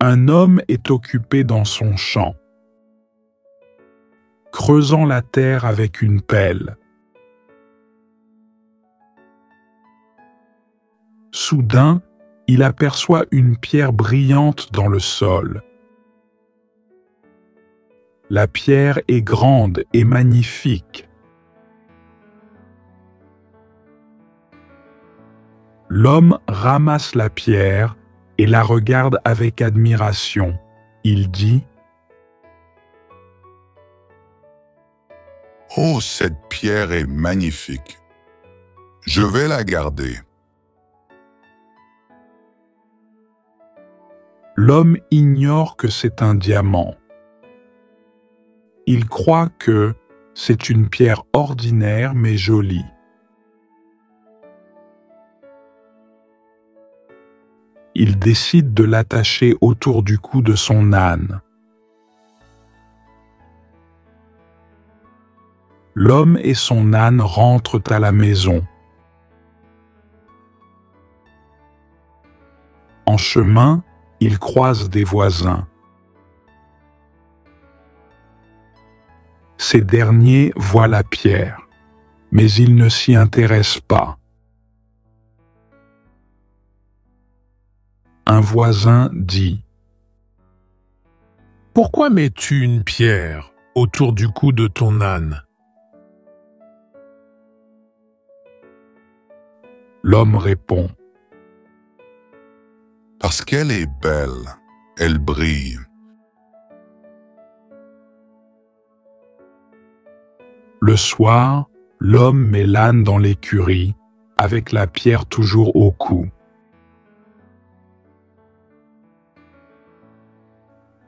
Un homme est occupé dans son champ, creusant la terre avec une pelle. Soudain, il aperçoit une pierre brillante dans le sol. La pierre est grande et magnifique. L'homme ramasse la pierre et la regarde avec admiration. Il dit : « Oh, cette pierre est magnifique. Je vais la garder. » L'homme ignore que c'est un diamant. Il croit que c'est une pierre ordinaire mais jolie. Il décide de l'attacher autour du cou de son âne. L'homme et son âne rentrent à la maison. En chemin, ils croisent des voisins. Ces derniers voient la pierre, mais ils ne s'y intéressent pas. Un voisin dit : « Pourquoi mets-tu une pierre autour du cou de ton âne ? » L'homme répond : « Parce qu'elle est belle, elle brille. » Le soir, l'homme met l'âne dans l'écurie, avec la pierre toujours au cou.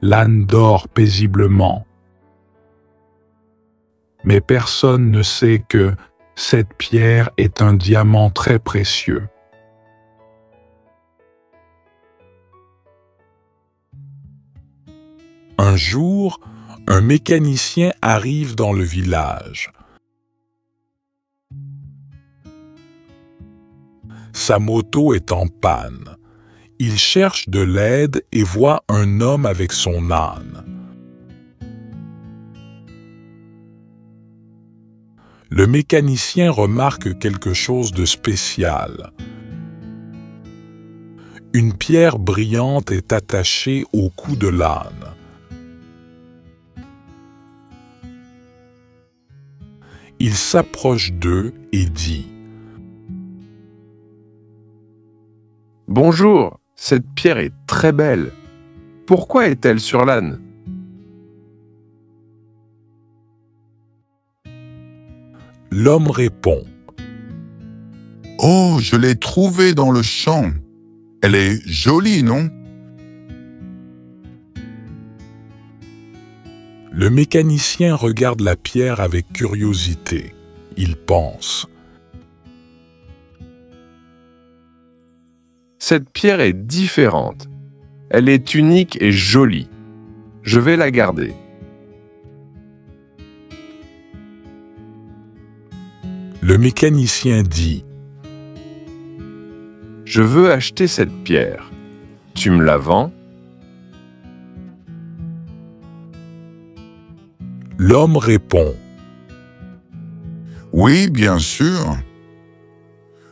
L'âne dort paisiblement. Mais personne ne sait que cette pierre est un diamant très précieux. Un jour, un mécanicien arrive dans le village. Sa moto est en panne. Il cherche de l'aide et voit un homme avec son âne. Le mécanicien remarque quelque chose de spécial. Une pierre brillante est attachée au cou de l'âne. Il s'approche d'eux et dit : « Bonjour, cette pierre est très belle. Pourquoi est-elle sur l'âne ? » L'homme répond : « Oh, je l'ai trouvée dans le champ. Elle est jolie, non ? » Le mécanicien regarde la pierre avec curiosité. Il pense : « Cette pierre est différente. Elle est unique et jolie. Je vais la garder. » Le mécanicien dit : « Je veux acheter cette pierre. Tu me la vends ? » L'homme répond : « Oui, bien sûr.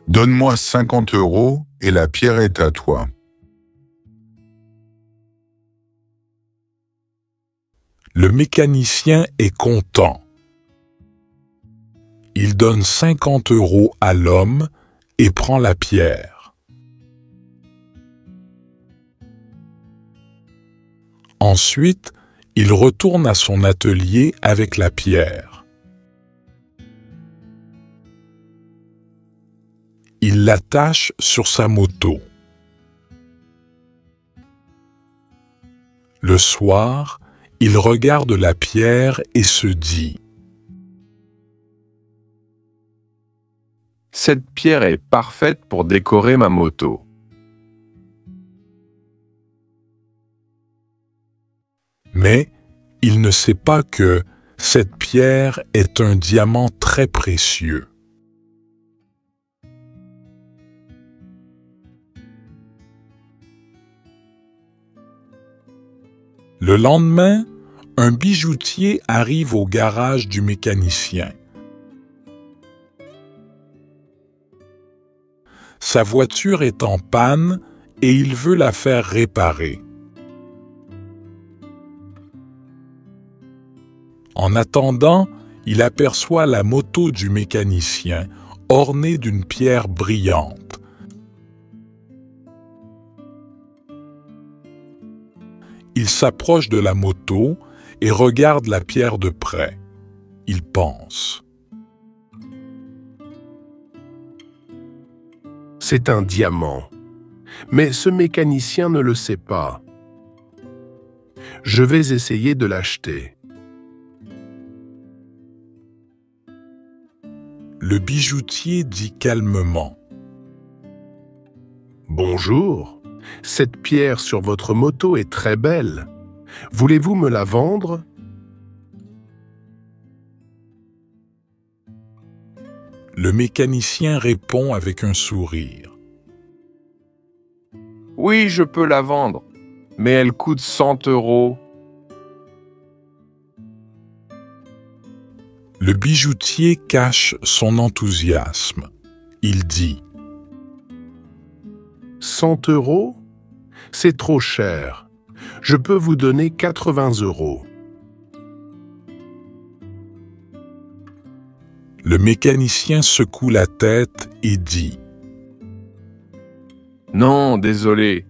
Donne-moi 50 € et la pierre est à toi. » Le mécanicien est content. Il donne 50 € à l'homme et prend la pierre. Ensuite, il retourne à son atelier avec la pierre. Il l'attache sur sa moto. Le soir, il regarde la pierre et se dit : « Cette pierre est parfaite pour décorer ma moto. » Mais il ne sait pas que cette pierre est un diamant très précieux. Le lendemain, un bijoutier arrive au garage du mécanicien. Sa voiture est en panne et il veut la faire réparer. En attendant, il aperçoit la moto du mécanicien, ornée d'une pierre brillante. Il s'approche de la moto et regarde la pierre de près. Il pense. C'est un diamant. Mais ce mécanicien ne le sait pas. Je vais essayer de l'acheter. Le bijoutier dit calmement. Bonjour, cette pierre sur votre moto est très belle. Voulez-vous me la vendre? Le mécanicien répond avec un sourire. Oui, je peux la vendre, mais elle coûte 100 €. Le bijoutier cache son enthousiasme. Il dit. 100 €? C'est trop cher. Je peux vous donner 80 €. Le mécanicien secoue la tête et dit. Non, désolé.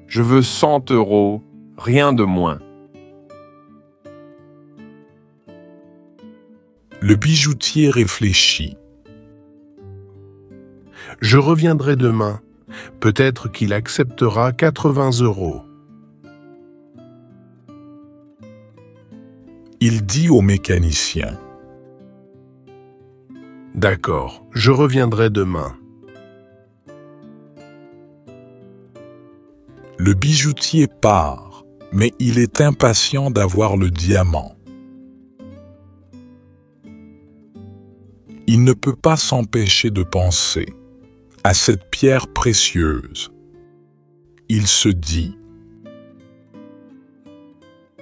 Je veux 100 €, rien de moins. Le bijoutier réfléchit. Je reviendrai demain. Peut-être qu'il acceptera 80 €. Il dit au mécanicien. D'accord, je reviendrai demain. Le bijoutier part, mais il est impatient d'avoir le diamant. Il ne peut pas s'empêcher de penser à cette pierre précieuse. Il se dit.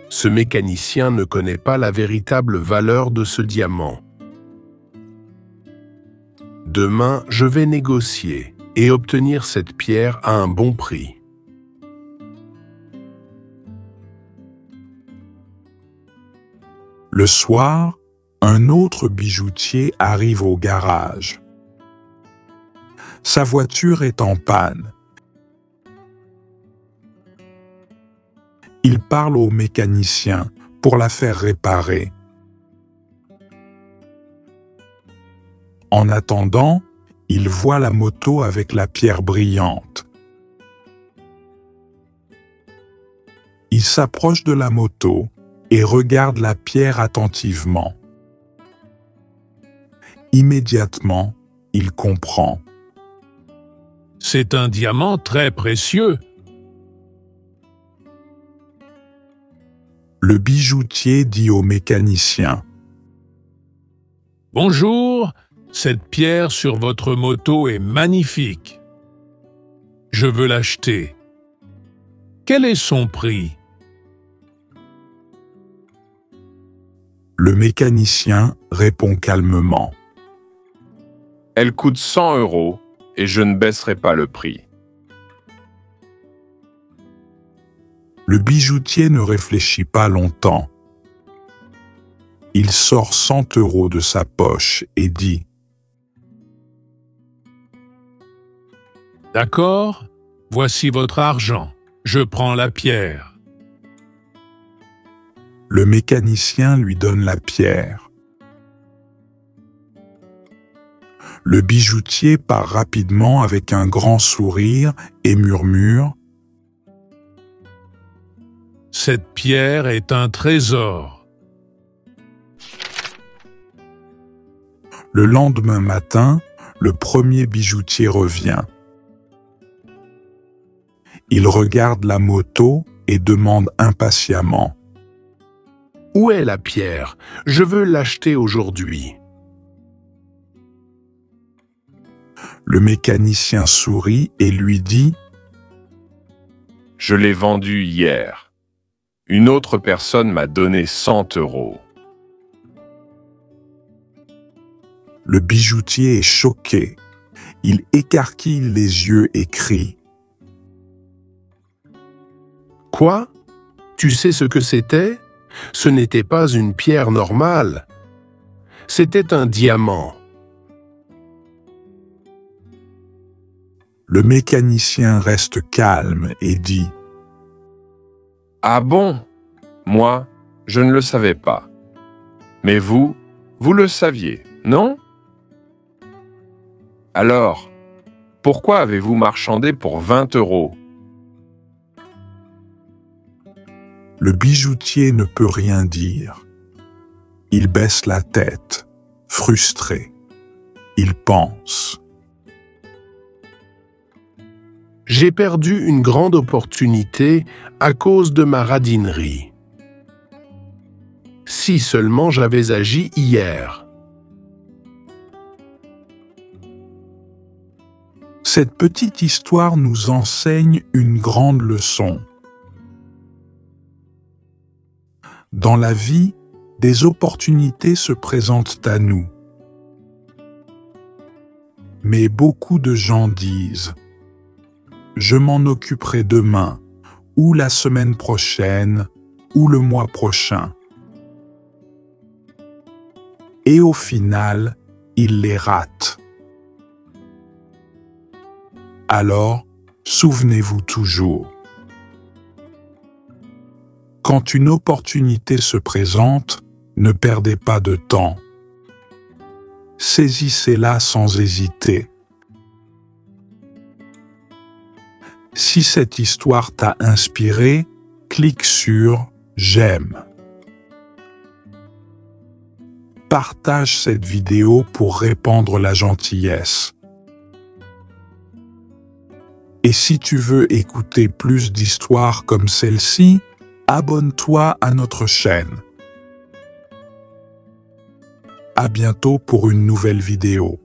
Ce mécanicien ne connaît pas la véritable valeur de ce diamant. Demain, je vais négocier et obtenir cette pierre à un bon prix. Le soir, un autre bijoutier arrive au garage. Sa voiture est en panne. Il parle au mécanicien pour la faire réparer. En attendant, il voit la moto avec la pierre brillante. Il s'approche de la moto et regarde la pierre attentivement. Immédiatement, il comprend. C'est un diamant très précieux. Le bijoutier dit au mécanicien. Bonjour, cette pierre sur votre moto est magnifique. Je veux l'acheter. Quel est son prix? Le mécanicien répond calmement. Elle coûte 100 € et je ne baisserai pas le prix. Le bijoutier ne réfléchit pas longtemps. Il sort 100 € de sa poche et dit. D'accord, voici votre argent. Je prends la pierre. Le mécanicien lui donne la pierre. Le bijoutier part rapidement avec un grand sourire et murmure. Cette pierre est un trésor. Le lendemain matin, le premier bijoutier revient. Il regarde la moto et demande impatiemment. Où est la pierre? Je veux l'acheter aujourd'hui. Le mécanicien sourit et lui dit. Je l'ai vendue hier. Une autre personne m'a donné 100 euros. Le bijoutier est choqué. Il écarquille les yeux et crie. Quoi? Tu sais ce que c'était? Ce n'était pas une pierre normale. C'était un diamant. Le mécanicien reste calme et dit « Ah bon? Moi, je ne le savais pas. Mais vous le saviez, non? Alors, pourquoi avez-vous marchandé pour 20 euros? » Le bijoutier ne peut rien dire. Il baisse la tête, frustré. Il pense. J'ai perdu une grande opportunité à cause de ma radinerie. Si seulement j'avais agi hier. Cette petite histoire nous enseigne une grande leçon. Dans la vie, des opportunités se présentent à nous. Mais beaucoup de gens disent « Je m'en occuperai demain, ou la semaine prochaine, ou le mois prochain. » Et au final, ils les ratent. Alors, souvenez-vous toujours. Quand une opportunité se présente, ne perdez pas de temps. Saisissez-la sans hésiter. Si cette histoire t'a inspiré, clique sur « J'aime ». Partage cette vidéo pour répandre la gentillesse. Et si tu veux écouter plus d'histoires comme celle-ci, abonne-toi à notre chaîne. À bientôt pour une nouvelle vidéo.